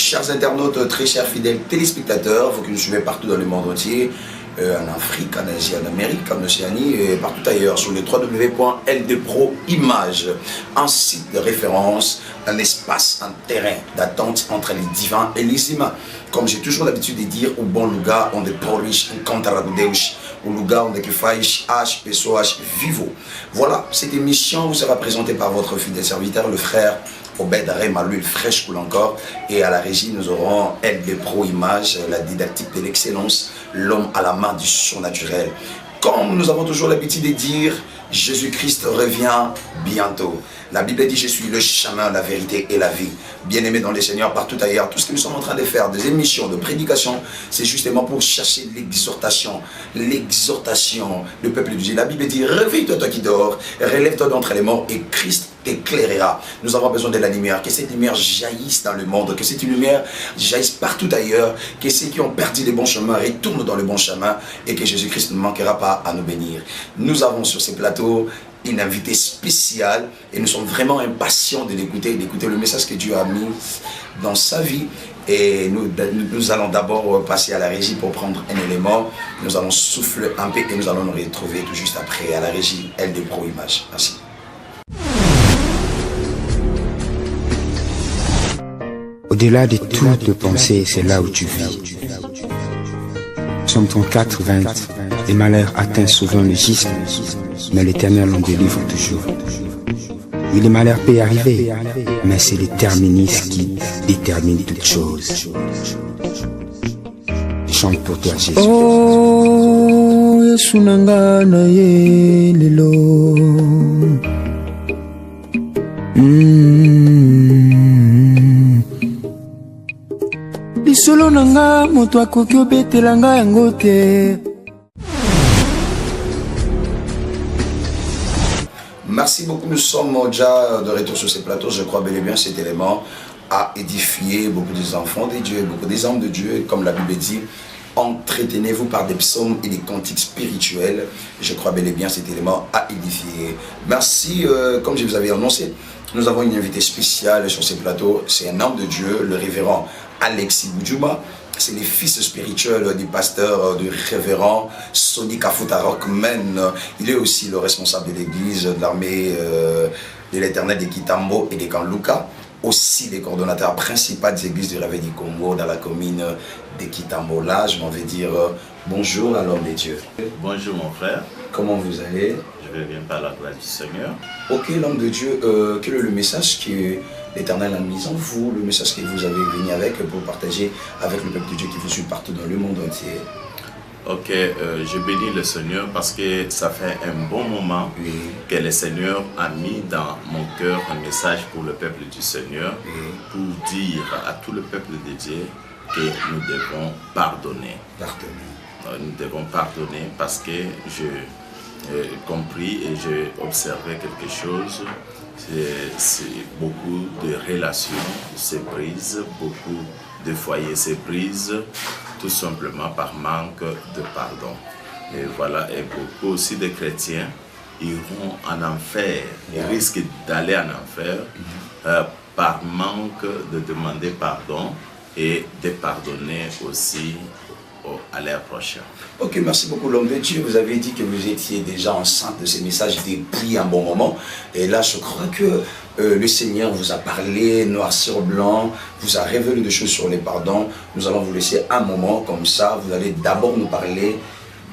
chers internautes, très chers fidèles téléspectateurs, vous qui nous suivez partout dans le monde entier, en Afrique, en Asie, en Amérique, en Océanie et partout ailleurs, sur le www.ldproimage, un site de référence, un espace, un terrain d'attente entre les divins et les humains. Comme j'ai toujours l'habitude de dire, au bon lugar, on est polish, on compte à Deus, au lugar, on est que faish, H, pessoas, vivo. Voilà, cette émission vous sera présentée par votre fidèle serviteur, le frère Obed Rema, l'huile fraîche coule encore. Et à la régie, nous aurons ldproimage, la didactique de l'excellence, l'homme à la main du surnaturel. Comme nous avons toujours l'habitude de dire, Jésus-Christ revient bientôt. La Bible dit, je suis le chemin, la vérité et la vie. Bien-aimés dans les Seigneurs, partout ailleurs, tout ce que nous sommes en train de faire, des émissions, de prédication, c'est justement pour chercher l'exhortation, le peuple de Dieu. La Bible dit, réveille-toi toi qui dors, relève-toi d'entre les morts et Christ t'éclairera. Nous avons besoin de la lumière, que cette lumière jaillisse dans le monde, que cette lumière jaillisse partout ailleurs, que ceux qui ont perdu les bons chemins retournent dans le bon chemin et que Jésus-Christ ne manquera pas à nous bénir. Nous avons sur ces plateaux une invitée spéciale et nous sommes vraiment impatients de l'écouter, d'écouter le message que Dieu a mis dans sa vie. Et nous allons d'abord passer à la régie pour prendre un élément. Nous allons souffler un peu et nous allons nous retrouver tout juste après à la régie ldproimage. Merci. Au-delà de toute pensée, c'est là où tu vis. Psaume 34, 20. Les malheurs atteignent souvent le gisme, mais l'Éternel en délivre toujours. Oui, les malheurs peuvent arriver, mais c'est le terminus qui détermine toutes choses. Chante pour toi, Jésus. Oh, Yesunanga na ye lelo. Lisolo nanga moto akoki obetelanga yango te. Merci beaucoup, nous sommes déjà de retour sur ces plateaux. Je crois bel et bien cet élément a édifié beaucoup des enfants de Dieu, beaucoup des hommes de Dieu. Comme la Bible dit, entretenez-vous par des psaumes et des cantiques spirituels. Je crois bel et bien cet élément a édifié. Merci, comme je vous avais annoncé, nous avons une invitée spéciale sur ces plateaux. C'est un homme de Dieu, le révérend Alexis Boudjouma. C'est le fils spirituel du pasteur, du révérend Sonny Kafuta Rockman. Il est aussi le responsable de l'église de l'armée de l'Éternel de Kitambo et de Kanluka. Aussi le coordonnateur principal des églises du Réveil du Congo dans la commune de Kitambo. Là, je m'en vais dire bonjour à l'homme de Dieu. Bonjour mon frère. Comment vous allez? Je vais bien par la gloire du Seigneur. Ok, l'homme de Dieu, quel est le message que l'Éternel a mis en vous, le message que vous avez venu avec pour partager avec le peuple de Dieu qui vous suit partout dans le monde entier? Ok, je bénis le Seigneur parce que ça fait un bon moment que le Seigneur a mis dans mon cœur un message pour le peuple du Seigneur pour dire à tout le peuple de Dieu que nous devons pardonner. Nous devons pardonner parce que j'ai compris et j'ai observé quelque chose. C'est beaucoup de relations se brisent, beaucoup de foyers se brisent, tout simplement par manque de pardon. Et voilà, et beaucoup aussi de chrétiens iront en enfer, ils risquent d'aller en enfer par manque de demander pardon et de pardonner aussi à l'ère prochaine. Ok, merci beaucoup l'homme de Dieu. Vous avez dit que vous étiez déjà enceinte de ces messages depuis un bon moment. Et là, je crois que le Seigneur vous a parlé noir sur blanc, vous a révélé des choses sur les pardons. Nous allons vous laisser un moment comme ça. Vous allez d'abord nous parler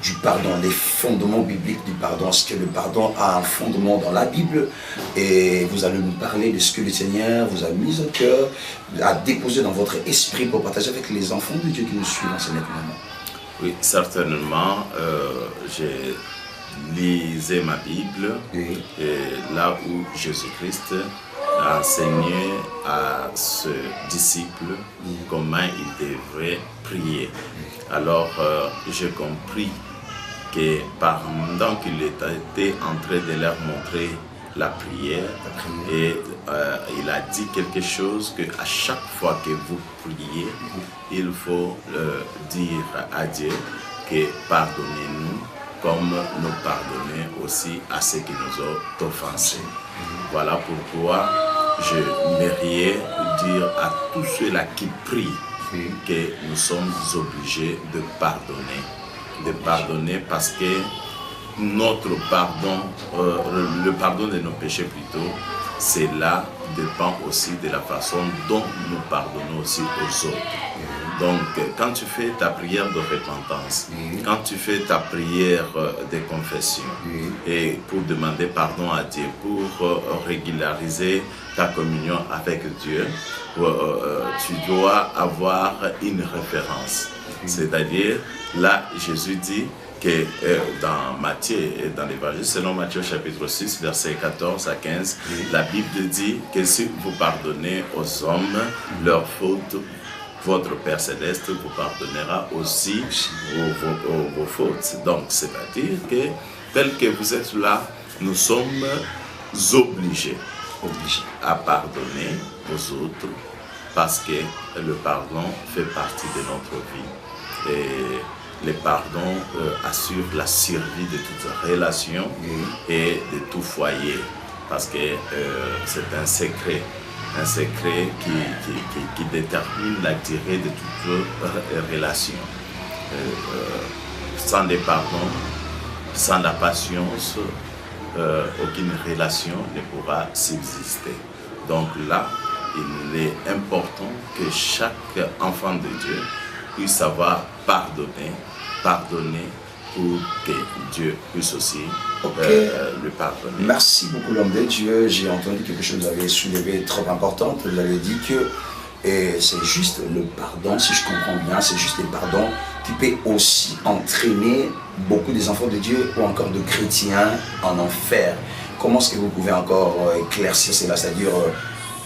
du pardon, les fondements bibliques du pardon. Est-ce que le pardon a un fondement dans la Bible? Et vous allez nous parler de ce que le Seigneur vous a mis au cœur, a déposé dans votre esprit pour partager avec les enfants de Dieu qui nous suivent en ce moment. Oui, certainement. J'ai lisé ma Bible et là où Jésus-Christ a enseigné à ce disciple comment il devrait prier. Alors, j'ai compris que pendant qu'il était en train de leur montrer la prière, et il a dit quelque chose que à chaque fois que vous priez, il faut dire à Dieu que pardonnez-nous comme nous pardonnons aussi à ceux qui nous ont offensés. Voilà pourquoi j'aimerais dire à tous ceux-là qui prient que nous sommes obligés de pardonner. De pardonner parce que notre pardon, le pardon de nos péchés plutôt, cela dépend aussi de la façon dont nous pardonnons aussi aux autres. Donc, quand tu fais ta prière de repentance, quand tu fais ta prière de confession, et pour demander pardon à Dieu, pour régulariser ta communion avec Dieu, tu dois avoir une référence. C'est-à-dire, là, Jésus dit que dans Matthieu, dans l'évangile selon Matthieu chapitre 6, versets 14 à 15, la Bible dit que si vous pardonnez aux hommes leurs fautes, votre Père Céleste vous pardonnera aussi vos fautes. Donc, c'est-à-dire que, tel que vous êtes là, nous sommes obligés à pardonner aux autres parce que le pardon fait partie de notre vie. Et le pardon assure la survie de toute relation et de tout foyer parce que c'est un secret qui détermine la durée de toute relation. Sans le pardon, sans la patience, aucune relation ne pourra subsister. Donc là, il est important que chaque enfant de Dieu puisse savoir pardonner pour que Dieu puisse aussi le pardonner. Merci beaucoup l'homme de Dieu. J'ai entendu quelque chose que vous avez soulevé trop important. Vous avez dit que c'est juste le pardon, si je comprends bien, c'est juste le pardon qui peut aussi entraîner beaucoup des enfants de Dieu ou encore de chrétiens en enfer. Comment est-ce que vous pouvez encore éclaircir cela? C'est-à-dire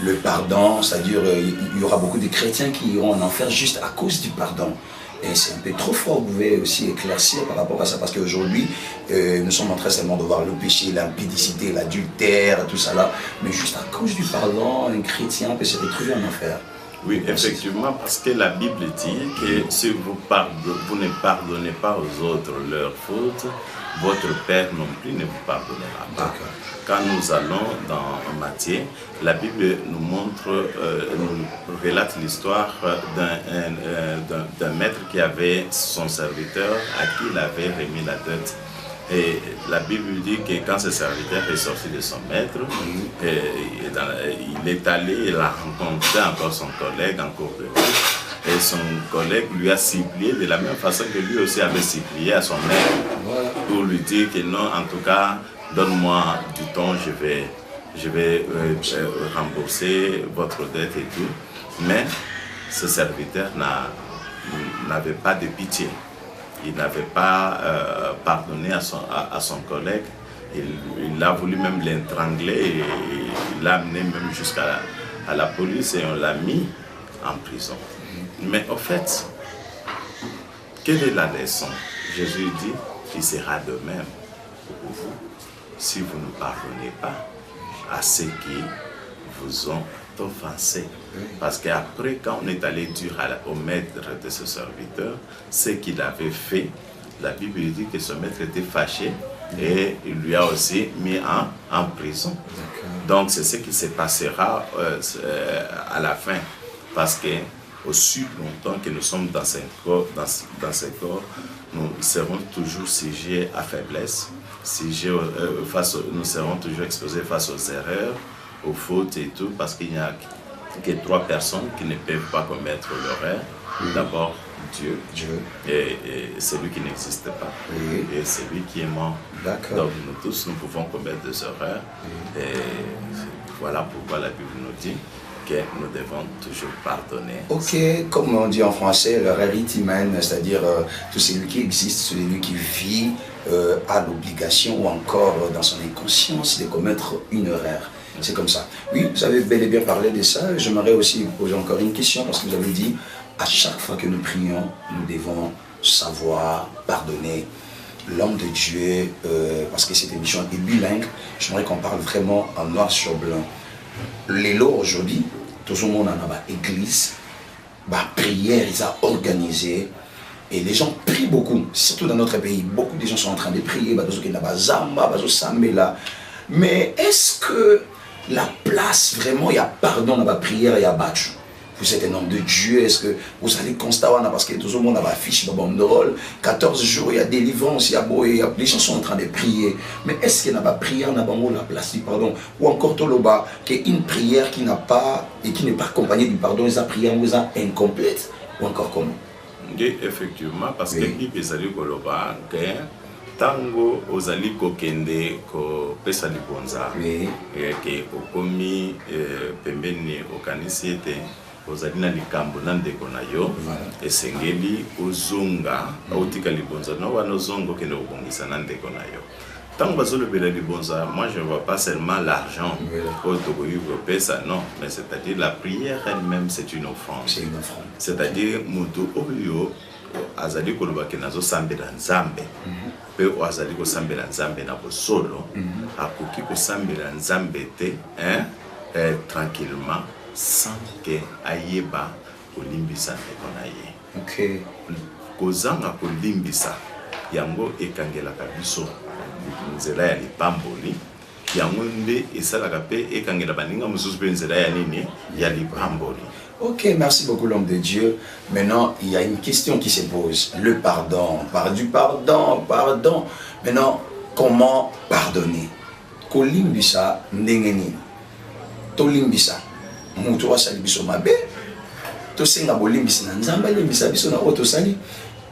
le pardon, c'est-à-dire il y aura beaucoup de chrétiens qui iront en enfer juste à cause du pardon. Et c'est un peu trop fort, vous pouvez aussi éclaircir par rapport à ça, parce qu'aujourd'hui, nous sommes en train seulement de voir le péché, l'impudicité, l'adultère, tout ça là, mais juste à cause du pardon, un chrétien peut se retrouver en enfer. Oui, effectivement, parce que la Bible dit que si vous ne pardonnez pas aux autres leurs fautes, votre Père non plus ne vous pardonnera pas. Quand nous allons dans Matthieu, la Bible nous montre, nous relate l'histoire d'un maître qui avait son serviteur à qui il avait remis la dette. Et la Bible dit que quand ce serviteur est sorti de son maître, il est allé, il a rencontré encore son collègue en cours de route. Et son collègue lui a supplié de la même façon que lui aussi avait supplié à son maître pour lui dire que non, en tout cas, donne-moi du temps, je vais rembourser votre dette et tout. Mais ce serviteur n'avait pas de pitié. Il n'avait pas pardonné à son collègue. Il a voulu même l'étrangler et il l'a amené même jusqu'à la police et on l'a mis en prison. Mais au fait, quelle est la leçon? Jésus dit qu'il sera de même pour vous si vous ne pardonnez pas à ceux qui vous ont offensé. Parce qu'après, quand on est allé dire au maître de ce serviteur ce qu'il avait fait, la Bible dit que ce maître était fâché et il lui a aussi mis en prison. Donc c'est ce qui se passera à la fin. Nous aussi longtemps que nous sommes dans ce corps, nous serons toujours sujets à faiblesse, nous serons toujours exposés face aux erreurs, aux fautes et tout, parce qu'il n'y a que 3 personnes qui ne peuvent pas commettre l'erreur. D'abord, Dieu. Et celui qui n'existe pas. Et celui qui est mort. Donc nous tous, nous pouvons commettre des erreurs. Et voilà pourquoi la Bible nous dit que nous devons toujours pardonner. Ok, comme on dit en français, l'erreur est humaine, c'est-à-dire tout celui qui existe, celui qui vit a l'obligation ou encore dans son inconscience de commettre une erreur. C'est comme ça. Oui, vous avez bel et bien parlé de ça. J'aimerais aussi vous poser encore une question parce que vous avez dit à chaque fois que nous prions, nous devons savoir pardonner. L'homme de Dieu, parce que cette émission est bilingue, j'aimerais qu'on parle vraiment en noir sur blanc. Les lots aujourd'hui, tout le monde en a église, prière, ils ont organisé. Et les gens prient beaucoup, surtout dans notre pays. Beaucoup de gens sont en train de prier, mais est-ce que la place vraiment, il y a pardon dans la prière, il y a battu. Vous êtes un homme de Dieu, est-ce que vous allez constater, parce que tout le monde a ma fiche, ma bombe de rôle, 14 jours, il y a délivrance, il y a beau, les gens sont en train de prier. Mais est-ce qu'il n'y a pas prière, n'a pas la place du pardon? Ou encore Toloba, qu'une prière qui n'a pas, et qui n'est pas accompagnée du pardon, la prière vous a incomplète? Ou encore comment? Oui, effectivement, parce que Bible est allé Koloba, que tango ozali kokende ko pesa libonza, que okomi pembeni okanisi ete ozali na likambo na ndeko na yo esengeli ozonga autika libonza no wana ozongo kende obongisa na ndeko na yo. Tant que le libonza, moi je ne vois pas seulement l'argent pesa, non, mais c'est-à-dire la prière elle-même c'est une offrande. C'est une offrande. C'est-à-dire mutu oyo azali koloba ke nazo sambela nzambe pe azali ko sambela nzambe na bosolo akoki ko sambela nzambe te tranquillement sans que ayeba kolimbisa ndeko na ye. OK. Kozanga kolimbisa yango ekangelaka biso nzela ya lipamboli yango nde esalaka pe ekangela baninga mosusu pe nzela ya nini ya lipamboli. Ok, merci beaucoup l'homme de Dieu. Maintenant, il y a une question qui se pose. Le pardon. Du pardon. Maintenant, comment pardonner? Kolimbisa ndengeni. Tolimbisa. Mutu wasali biso mabe. Tosenga bolimbisa na nzamba limbisa biso na otosali.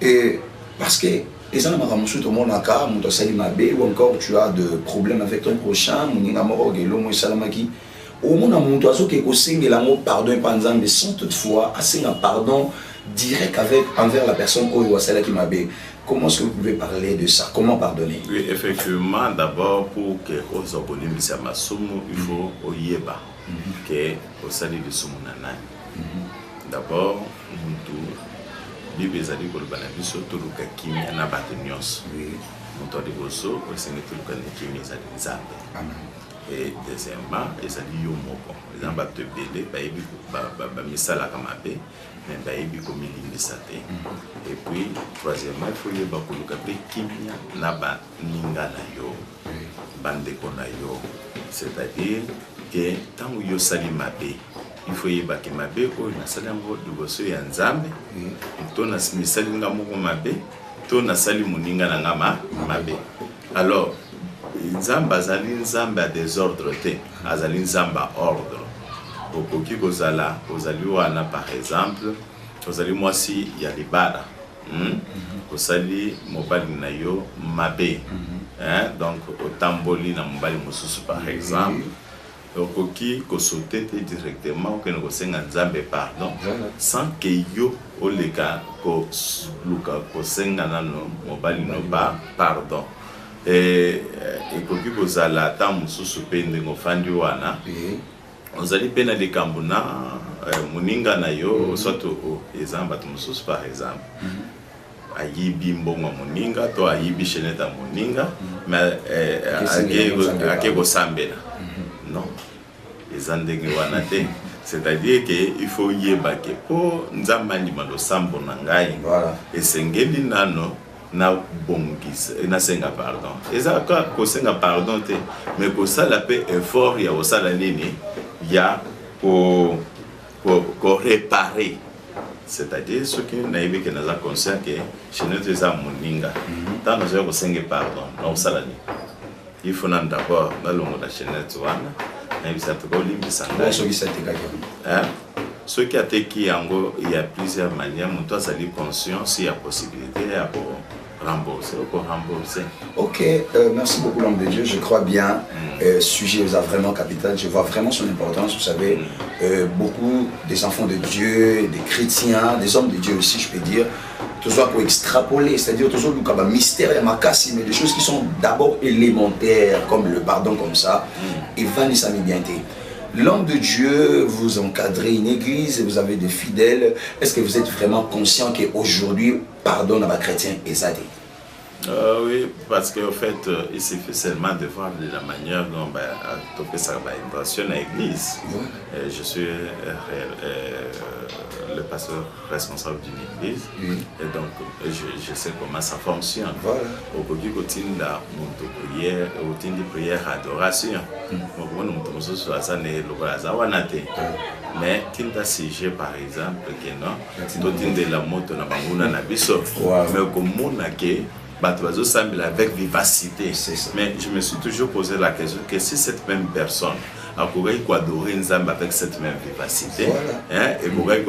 Et parce que les gens n'ont tout le monde à mon tosali mabe ou encore tu as de problèmes avec ton prochain, mon moro gelo mo salamaki. Au monde à mon oiseau qui est la mot pardon par exemple, mais sans toutefois assez un pardon direct avec envers la personne qui m'a bé. Comment est-ce que vous pouvez parler de ça? Comment pardonner? Oui, effectivement, d'abord pour que aux abonnés il faut oyeba que au salut de sumunana. D'abord, Bible ezali kolobana biso toluka kimia na bato nyonso. Moto liboso osengi toluka kimia ezali nzambe. Et deuxièmement, ezali yo moko. Ezali bato ebele bayebi bamisalaka mabe mais bayebi komilimbisa te. Et puis troisièmement, il faut yeba koluka pe kimia na baninga na yo, bandeko na yo. C'est-à-dire que tango yo sali mabe il faut y avoir mabe ko na salango liboso ya nzambe to na misali nga moko mabe to na sali muninga na ngama mabe. Alors nzambe azali nzambe a désordre te, azali nzambe a ordre. Okoki kozala ozali wana par exemple ozali mwasi ya libara osali mobali na yo mabe donc otamboli na mobali mosusu par exemple okoki kosote te directement okende kosenga nzambe pardon sans que yo oleka koluka kosenga nano mobali no pardon. Ekoki kozala ata mosusu pe ndenge ofandi wana ozali pe na likambo na moninga na yo soto eza bato mosusu par exemple ayibi mbongo moninga to ayibi cheneta moninga mais ake kosambela non ezandenge wana te. C'est-à-dire qu'il faut yeba ke po nzamba ndima lo sambo na ngai esengeli nano na bongisa na senga pardon ezaka ko senga pardon te mais ko sala pe effort ya osala nini ya ko réparer. C'est-à-dire ce qui n'a eu que nous a conscient que chez nous des amoninga tant nous avons senga pardon non sala ni il faut d'abord dans le monde de la chaîne wana na bisa to ko limbisa ngai ce qui a été qui ango il y a plusieurs manières mon toi ça dit conscience il y a possibilité à rembourser. Ok, merci beaucoup l'homme de Dieu, je crois bien, sujet est vraiment capital, je vois vraiment son importance, vous savez, beaucoup des enfants de Dieu, des chrétiens, des hommes de Dieu aussi je peux dire, tout ça pour extrapoler, c'est-à-dire tout ça pour mystère et makasi, mais des choses qui sont d'abord élémentaires, comme le pardon comme ça, et Vanessa Mibiente. L'homme de Dieu, vous encadrez une église, vous avez des fidèles. Est-ce que vous êtes vraiment conscient qu'aujourd'hui, pardon à ma chrétien est zadé? Oui, parce qu'en fait, il suffit seulement de voir de la manière dont on ça va intention à l'église. Je suis le pasteur responsable d'une église, et donc je sais comment ça fonctionne. Au côté de la prière, au côté de prière adoration, mais tinta sujet par exemple que non, tout de la moto na banguna na biso, mais comme on a que avec vivacité. Mais je me suis toujours posé la question que si cette même personne a pourrait adorer Nzambe avec cette même vivacité, et pourrait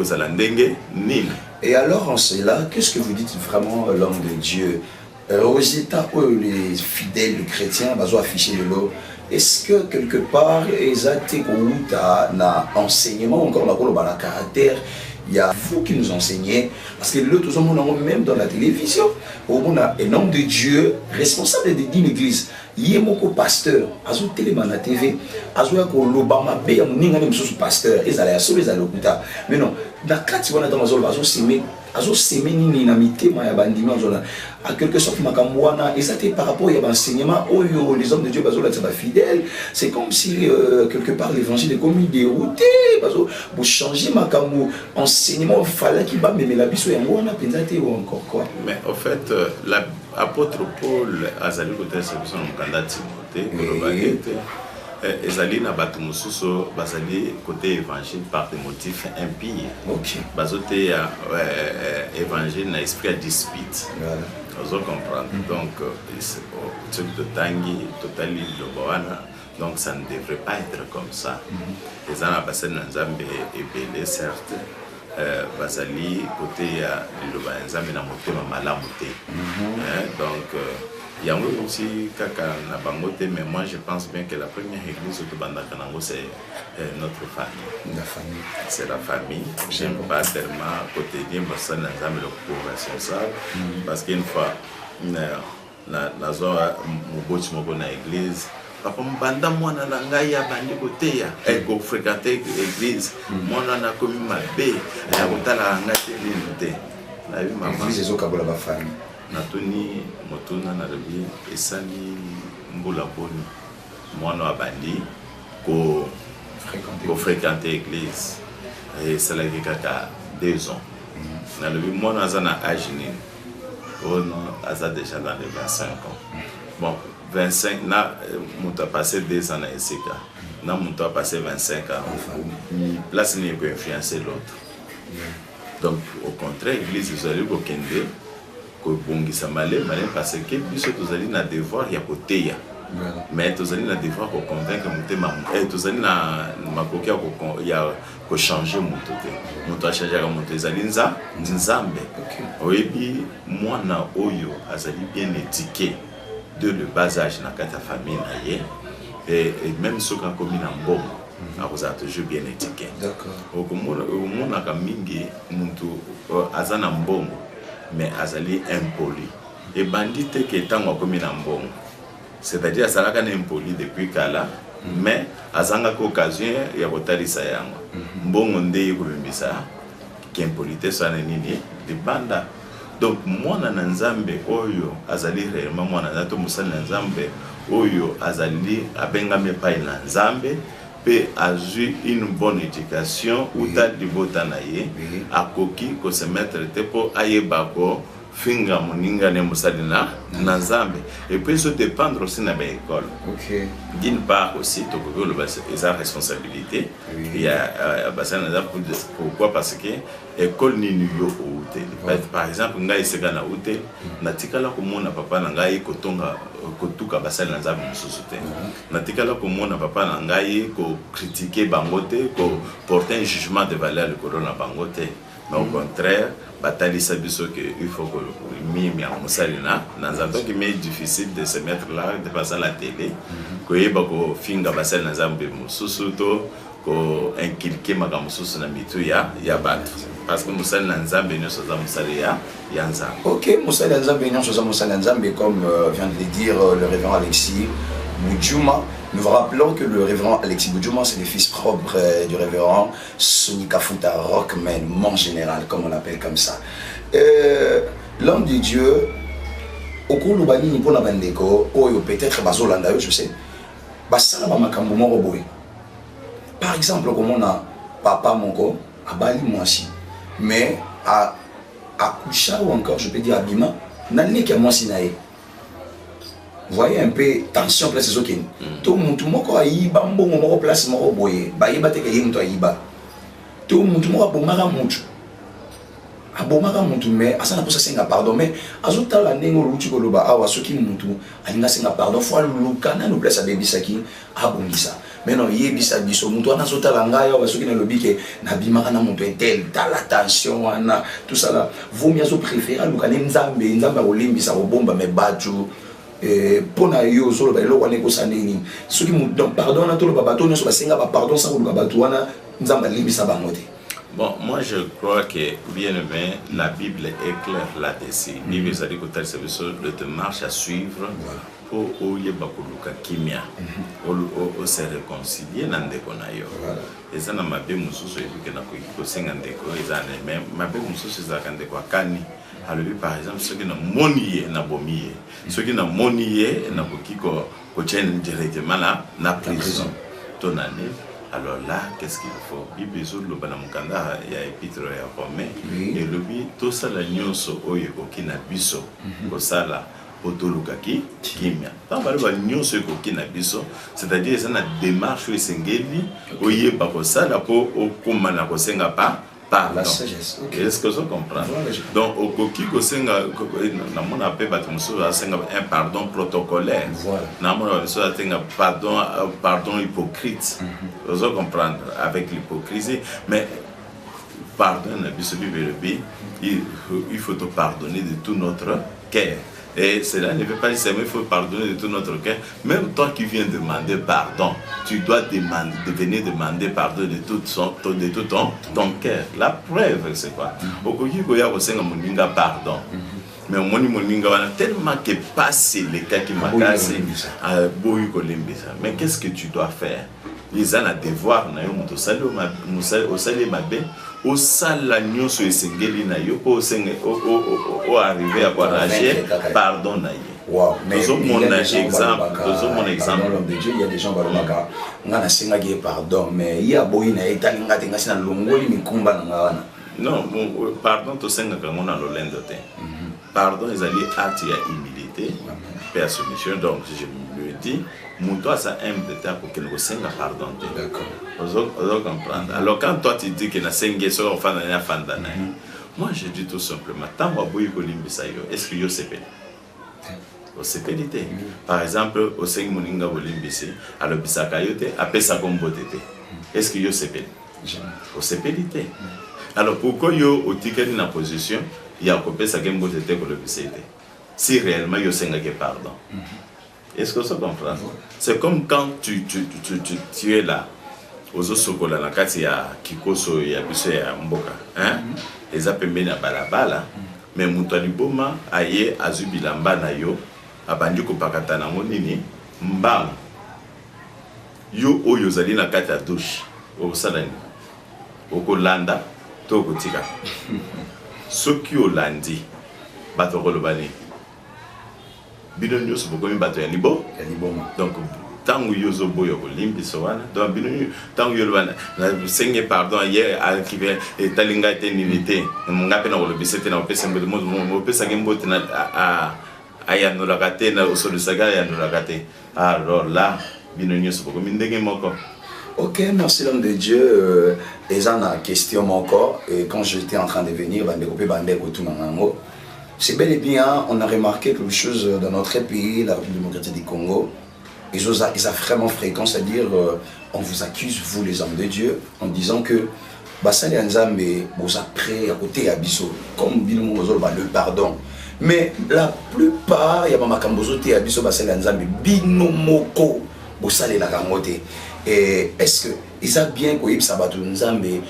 et alors en cela, qu'est-ce que vous dites vraiment l'homme de Dieu aux états où les fidèles, les chrétiens, vont afficher le lot? Est-ce que quelque part, ils ont un enseignement, encore un caractère? Il y a vous qui nous enseignez, parce que le tout le monde, même dans la télévision, on a un homme de Dieu responsable d'une église. Il y a mon pasteur, il y a télé na TV, il y a l'Obama, il y a un pasteur, ils allaient sauver les allocuta. Mais non, dans le cas où on a dans la zone, ils ont sémé une amitié, en quelque sorte, ils étaient par rapport à l'enseignement, les hommes de Dieu sont fidèles. C'est comme si, quelque part, l'évangile est comme dérouté. Pour changer l'enseignement, il fallait qu'il va même la biso et on encore quoi. Mais en fait, l'apôtre Paul a zali côté son candidat Timothée, ezali na bato mosusu bazali côté évangile par des motifs impies. Bazote ya évangile na esprit à dispute. Vous comprenez. Donc ce de tangi totali loboana. Donc ça ne devrait pas être comme ça. Les gens à Nzambe et belé certes. Bazali côté ya liloba Nzambe na motema malamu te. Donc il y a aussi kaka na bangote, mais moi je pense bien que la première église au Bandaka Nango c'est notre famille. La famille. C'est la famille. J'aime pas tellement côté bien personne Nzambe le co-responsable parce qu'une fois na zone mobochi moko na église papa mbanda mwana na ngai ya bandi koteya ko fréquenter l'église mwana na komi mabe ya kotala ngai te na bi mama église ezokabola ba famille natoni motuna na lebi esali mbula boni mwana wa bandi ko fréquenter l'église et ça l'a kaka 2 ans na lebi mwana azana âge nini aza déjà dans les 25 ans bon 25 na mutu a passé 2 ans na esika na mutu a passé 25 ans place ni ko influencer l'autre donc au contraire l'église ezali ko kende ko bongisa malé parce que biso tozali na devoir ya koteya mais tozali na devoir ko convaincre mutema tozali na makoki ya ko changer mutu te mutu a changer ka mutu ezali nzambe oyebi mwana oyo azali bien éduqué de le bas âge na kata famille na ye et même ceux qui ont commis en bon vous a toujours bien éduqué. D'accord. Au monde a mingi muntu azana mbongo mais azali impoli et bandit que tant commis en bon c'est-à-dire azalaka na impoli depuis kala mais azanga ko occasion ya kotalisa yango mbongo nde ko qui impolité ça nini de banda. Donc mwana na nzambe oyo azali réellement mwana na to musali na nzambe oyo azali abengame pa na nzambe pe azui une bonne éducation uta libota na ye akoki ko se mettre te po ayeba ko finga moninga ne musali na nzambe et puis ça dépendre aussi na école. D'une part aussi to ko le sa responsabilité il y a basana pourquoi parce que école ni yo hôtel par exemple ngai seka na hôtel natikala ko mona papa na ngai ko tonga ko tuka basala na nzambe mususu te natikala ko mona papa na ngai ko critiquer bangote ko porter un jugement de valeur le corona bangote mais au contraire bataille sabiso que il faut que mimi ya musalina na nzambe qui est difficile de se mettre là de passer à la télé ko yeba ko finga basala na nzambe mususu to ko inculquer makambo mususu na mitu ya batu parce que musali na nzambe nyoso za musali ya nzambe. OK, musali na nzambe nyoso za musali na nzambe comme vient de le dire le révérend Alexis Boudjouma. Nous vous rappelons que le révérend Alexis Boudjouma, c'est le fils propre du révérend Sonny Kafuta Rockman, mon général, comme on l'appelle comme ça. L'homme de Dieu, okolo banini pona bandeko oyo peut-être bazolanda yo je sais basala ba makambo moko boye. Par exemple comme on a papa moko abali mwasi mais à coucha ou encore je peux dire abima nani ki mwasi nae. Voyez un peu tension place ezokeni. To muntu moko ayiba mbongo moko place moko boye bayeba te ke yinto ayiba. To muntu moko abomaka mutu abomaka mutu mais asana posa senga pardon mais azotala ndenge oluti koloba awa soki mutu alinga senga pardon fois luka na no place abebisaki abongisa mais non yebisa biso mutu ana azotala ngai awa soki na lobi ke na bimaka na mutu intel tala tension wana tout ça là vaut mieux préférer luka ne nzambe olimbisa obomba mais batu pona yo solo ba eloko ane ko saneni soki mutu donc pardon na tolo babato nyo so basenga ba pardon sa ko luka batu wana nzamba limbisa bango te. Bon, moi je crois que, bien aimé, la Bible est claire là-dessus. La Bible a dit que tel service de démarche à suivre pour Oyebakuluka Kimia, pour se réconcilier dans des conayo. Et ça n'a pas bien moussou, et puis qu'on a eu 50 années, mais ma bien moussou, c'est ça qu'on a kani. Alors, par exemple, ceux qui n'ont monié, n'a bomié. Ceux qui n'ont monié, n'a pas qui directement là, n'a prison. Ton année. Alors là, qu'est-ce qu'il faut? Il y a épître à Romain. Et le but, tout ça, la nyonso, oyeko, qui n'a biso, au sala, au tolukaki, kimia. Tant que la nyonso, qui n'a biso, c'est-à-dire, c'est une démarche, sengeli, oyeba, au sala, pour au kumana, au senga pas. Pardon. La sagesse. Okay. Est-ce que je comprends? Donc, au coquille, un pardon protocolaire. Un pardon hypocrite. Vous comprendre avec l'hypocrisie. Mais, pardon, il faut te pardonner de tout notre cœur. Et cela ne veut pas dire qu'il faut pardonner de tout notre cœur. Même toi qui viens demander pardon, tu dois venir demander pardon de tout ton cœur. La preuve, c'est quoi? Pardon. Mais tellement que passe les cas qui m'ont cassé. Mais qu'est-ce que tu dois faire? Ils ont un devoir, au salaire au salagnon sur Sengeli na yo pour arriver à enrager pardon na yo. Wow, mais mon exemple, mon exemple. Dans l'homme de Dieu, il y a des gens balomaka, ngana senga qui pardon, mais il y a boy na etali ngate ngasi na longoli mikumba na ngana. Non, pardon to senga kangona lolendo te. Pardon ils allaient acte ya humilité, père soumission, donc je me dis mon toi ça aime de ta pour que nous senga pardon. D'accord. Vous comprendre. Alors quand toi tu dis que na senga so ofana na fandana. Moi je dis tout simplement tant wa boy ko limbisa yo, est-ce que yo sepeli? Au sepelité. Par exemple, au seng moninga bolimbisi, à l'obisaka yote, apesa kombotete. Est-ce que yo sepeli? Au sepelité. Alors pourquoi yo au ticket na position, il y a kopesa kombotete ko l'obisete? Si réellement yo senga que pardon. Est-ce que ça comprend? C'est comme quand tu es là. Aux osokola na kati ya kikoso ya biso ya mboka, hein? Les apembe na balabala, mais mutu aliboma aye azubilamba na yo, abandi kopakata nango nini mbang. Yo oyo zali na kati ya douche, osalani. Okolanda to kotika. Soki olandi bato kolobani. Bino nyoso bokomi bato ya libo, donc tangu yozo boyo kolimbi sowana donc bino tangu yolwana na senge pardon hier à qui talinga tenilité ngape na kolobisete na opesa mbote mo opesa ngembote na aya no lakate na osolusaga ya no lakate. Alors là bino nyoso bokomi ndenge moko. Ok, merci l'homme de Dieu. Et ça, la question encore. Et quand j'étais en train de venir, c'est bel et bien, on a remarqué quelque chose dans notre pays, la République démocratique du Congo. Ils ont vraiment fréquent, c'est-à-dire, on vous accuse, vous les hommes de Dieu, en disant que Basali Nzambe, vous êtes prêts à côté Abisso, comme le pardon. Mais la plupart, il y a ma Kambozote Abisso Basali Nzambe, Binomoko, Bosale la Kamote. Et est-ce que ils ont bien que Sabatu Nzambe,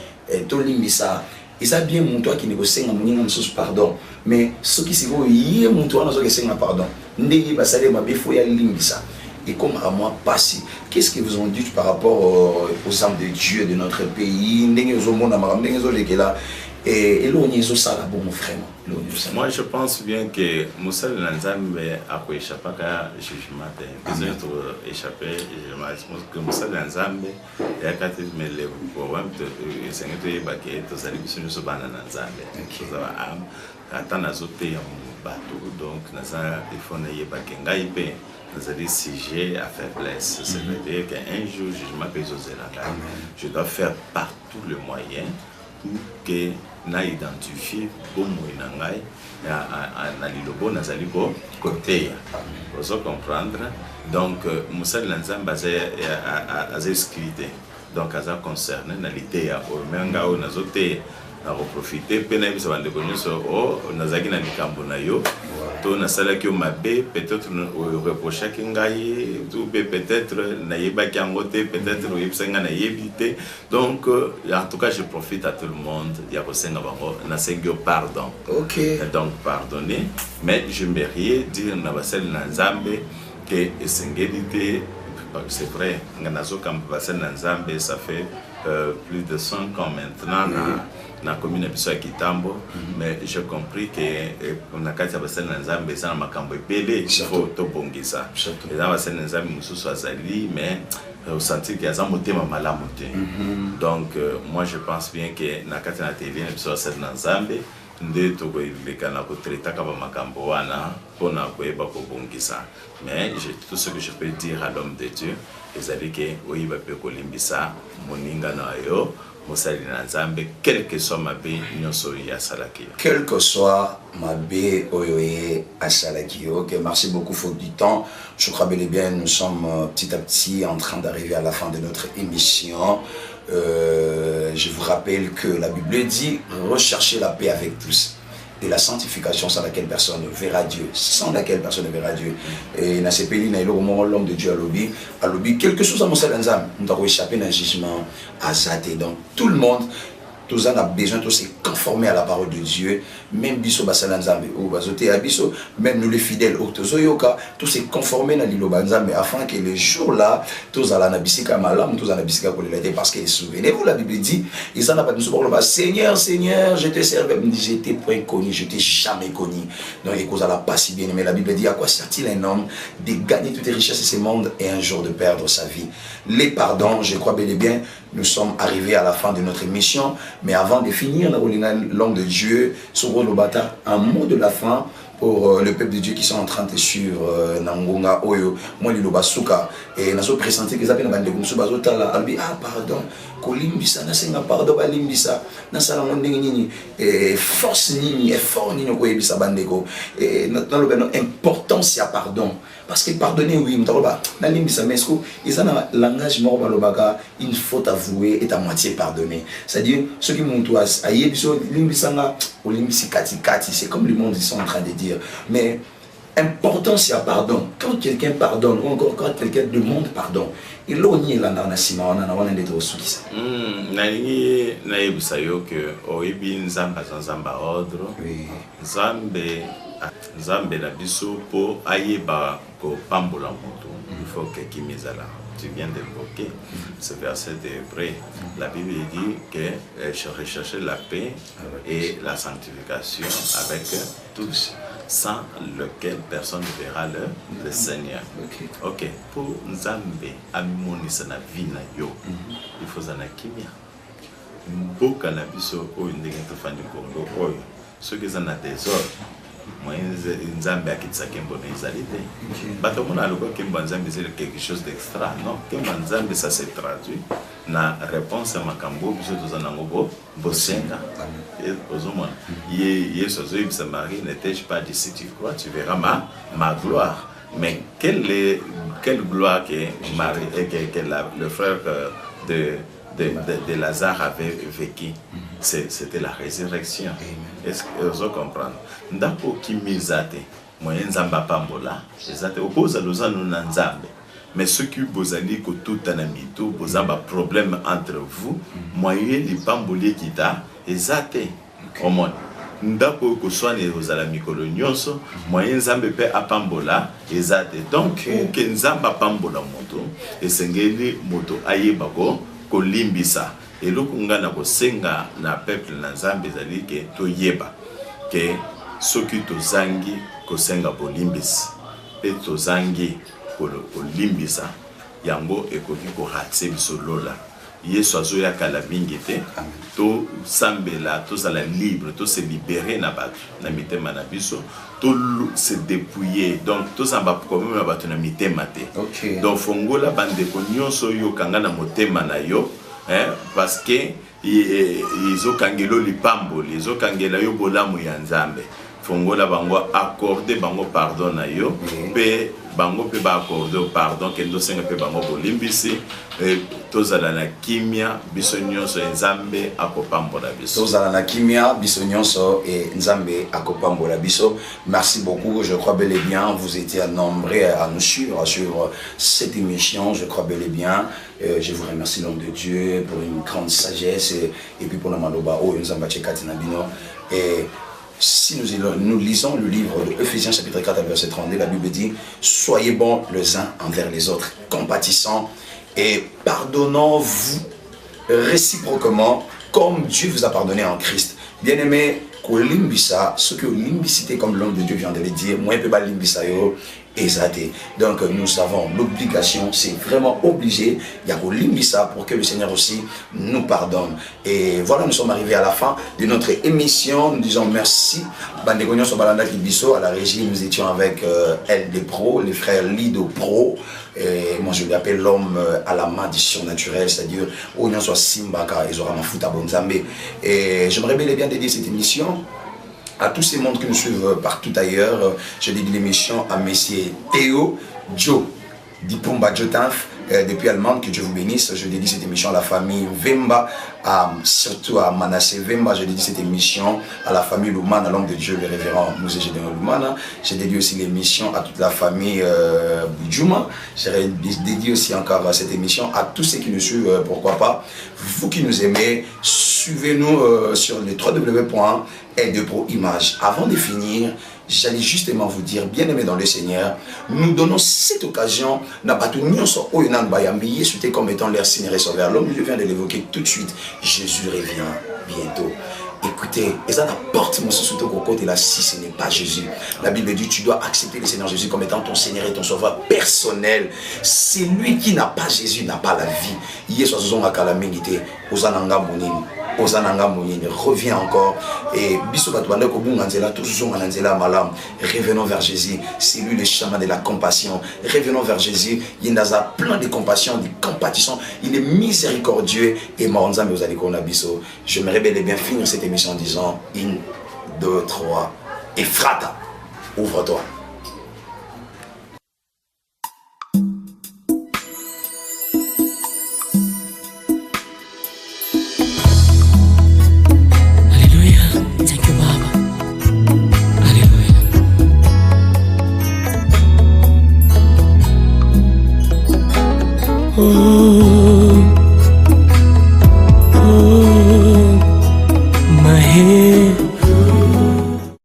Tolimbisa, ils ont bien mon toi qui négocie en mon sous pardon. Mais ce qui s'est dit, mon toi n'a pas pardon. Ndegi Basale ma bifo ya limbisa. et comme à moi passé. Qu'est-ce qu'ils vous ont dit par rapport aux âmes de Dieu de notre pays? Et moi, je pense bien que Moussa Lanzambe a échappé à jugement. Ils ont échappé à jugement. Que Moussa Lanzambe a été mais les problèmes de Seigneur Baké, tous les bisous ne sont pas dans Lanzambe. Attends, à zoter un bateau, donc il faut n'ayez pas qu'un gars épais. Nous avons sujet à faiblesse. Ça veut dire qu'un jour, jugement peut oser la gagne. Je dois faire par tous les moyens pour que na identifier comme moyenangai na lilobo na zaliko côté vous comprendre donc Moussa Lanzamba a escrit donc a concerné na l'idée au menga au nazote na profiter pena bisa bande konyoso o nazaki na likambo na yo to na sala ki o mabe peut-être o reprocher kingai tout peut-être na yeba ki angote peut-être o yebsenga na yebite donc en tout cas je profite à tout le monde ya kosenga bango na sengyo pardon donc pardonner mais je mérite dire na basel na Nzambe que esengedite c'est vrai nganazo kam basel na Nzambe ça fait plus de 5 ans maintenant na commune biso ya Kitambo mais j'ai compris que na kati ya basel na Nzambe ça na makambo epele il faut to bongisa et dans basel na Nzambe mususu azali mais au sentir qu'il y a un motema malamu te donc moi je pense bien que na kati na télé biso basel na Nzambe nde to ko ilekana ko traiter ka ba makambo wana pona ko eba ko bongisa mais tout ce que je peux dire à l'homme de Dieu ezali ke oyiba pe ko limbisa moninga na yo quel que soit ma bé, quel que soit ma bé, ok, merci beaucoup, faute du temps. Je crois bel et bien, nous sommes petit à petit en train d'arriver à la fin de notre émission. Je vous rappelle que la Bible dit recherchez la paix avec tous. Et la sanctification sans laquelle personne ne verra Dieu, sans laquelle personne ne verra Dieu. Et dans ces pays, l'homme de Dieu à lobby, quelque chose à mon seul ensemble, nous devons échapper dans le jugement à Zate. Donc tout le monde, tous en a besoin de se conformer à la parole de Dieu, même biso basalanzambe ou bazote abiso, même nous les fidèles au tozoyoka, tous se conformer dans l'île banzambe afin que les jours là, tous à la nabisika malam, tous à la nabisika kolelete parce que souvenez-vous la Bible dit, ils en a pas de souvenir le Seigneur, Seigneur, je te servais, j'étais point connu, je t'ai jamais connu. Donc les causes à la pas si bien, mais la Bible dit à quoi sert-il un homme de gagner toutes les richesses de ce monde et un jour de perdre sa vie. Les pardons, je crois bel et bien, nous sommes arrivés à la fin de notre émission. Mais avant de finir, l'homme de Dieu, un mot de la fin pour le peuple de Dieu qui sont en train de suivre Nangonga Oyo, moi Lilobasuka, et nous avons présenté que Zapé n'a pardon, Kolimbisa, Nasenga, pardon, Balimbisa, Nasala Mondini, et force Nini, effort Nini, Koebisa Bandego, et notre importance, il y a pardon. Parce que pardonner, oui, ils ont un langage mort, une faute avouée est à moitié pardonnée. C'est-à-dire, ceux qui m'ont tout c'est comme le monde ils sont en train de dire. Mais important, c'est à pardon. Quand quelqu'un pardonne, ou encore quand quelqu'un demande pardon, il a nié la narnasima, on a un des aussi qui ça. Nani naïbusayo que oibi nzamba nzamba ordre. Nzambe na biso po ayeba ko pambola moto. Il faut que kimizala. Tu viens d'évoquer ce verset d'Hébreux. La Bible dit que je recherchais la paix et la sanctification avec tous, sans lequel personne ne verra le Seigneur. Ok. Pour Nzambe, amonisa na vina yo, il faut zana kimia. Mboka na biso oyo ndenge tofandi Congo oyo, soki zana désordre. Moi, Nzambe akitsa kembo na izalite. Bato mona aloko kembo Nzambe c'est quelque chose d'extra, non? Kembo Nzambe ça se traduit na réponse à makambo biso tozana ngobo bosenga. Et ozomona Yesu zoyibisa Marie, n'étais-je pas d'ici, tu crois, tu verras ma gloire. Mais quelle gloire que Marie et que le frère de Lazare avait vécu. C'était la résurrection. Est-ce que vous comprenez? Ndako kimizate, moyen nzamba pambola, ezate opoza lozano na nzambe. Mais ceux qui bozali ko tout anamito, bozamba problème entre vous, moyen li pamboli kita, ezate. Au monde. ndako koswana ezala mikolo nyonso moyen nzambe pe apambola ezate donc ke nzambe apambola moto esengeli moto ayeba kolimbisa eloko nga na kosenga na peuple na nzambe ezali ke toyeba ke soki tozangi kosenga bolimbisi pe tozangi kolimbisa yango ekoki koratse biso lola Yesu azoya kala mingi te to sambela to sala libre to se libérer na bato na mitema na biso to se dépouiller donc to samba comme na bato na mitema te donc fongola bande ko nyonso yo kanga na motema na yo parce que izo kangelo lipambo izo kangela yo bolamu ya nzambe fongola bango accorder bango pardon na yo pe bango pe ba accorder pardon kendo senga pe bango bolimbisi tozala na kimia biso nyonso nzambe akopambola biso tozala na kimia biso nyonso et nzambe akopambola biso. Merci beaucoup, je crois bel et bien vous étiez nombreux à nous suivre sur cette émission, je crois bel et bien. Je vous remercie l'homme de Dieu pour une grande sagesse et puis pour la maloba o nzamba chekatina bino. Et si nous lisons le livre de Ephésiens chapitre 4 verset 32, la Bible dit « Soyez bons les uns envers les autres, compatissants et pardonnons-vous réciproquement comme Dieu vous a pardonné en Christ. » Bien-aimé, kolimbisa, ce que limbicité comme l'homme de Dieu vient de le dire, moi je peux pas limbisa yo. Donc nous avons l'obligation, c'est vraiment obligé, il y a kolimbisa pour que le Seigneur aussi nous pardonne. Et voilà, nous sommes arrivés à la fin de notre émission. Nous disons merci. Bandegonion Sobalanda Kibiso, à la régie, nous étions avec LD Pro, les frères Lido Pro. Et moi je l'appelle l'homme à la main du surnaturel, c'est-à-dire où il soit Simbaka, ils auront un foot à Bonzambe. Et j'aimerais bien dédier cette émission à tous ces mondes qui nous suivent partout ailleurs. Je dédie l'émission à messieurs Théo, Joe, Dipumba Jotanf, depuis Allemagne, que Dieu vous bénisse. Je dédie cette émission à la famille Vemba, surtout à Manassé Vemba. Je dédie cette émission à la famille Lumana, à l'homme de Dieu, le révérend Mousé Gédéon Lumana. Je dédie aussi l'émission à toute la famille Boudjouma. Je dédie aussi encore cette émission à tous ceux qui nous suivent, pourquoi pas. Vous qui nous aimez, suivez-nous sur le www.ldproimage. Avant de finir, j'allais justement vous dire, bien-aimés dans le Seigneur, nous donnons cette occasion, comme étant leur Seigneur et Sauveur. L'homme, je viens de l'évoquer tout de suite, Jésus revient bientôt. Écoutez, et ça n'apporte mon sous côté là si ce n'est pas Jésus. La Bible dit tu dois accepter le Seigneur Jésus comme étant ton Seigneur et ton Sauveur personnel. C'est lui qui n'a pas Jésus, n'a pas la vie. Hier soir, nous avons calamité, Osananga Monini. Reviens encore et revenons vers Jésus. C'est lui le chemin de la compassion. Revenons vers Jésus. Il a plein de compassion, de compassion. Il est miséricordieux et j'aimerais bel et bien finir cette émission en disant 1, 2, 3 et frata, ouvre-toi.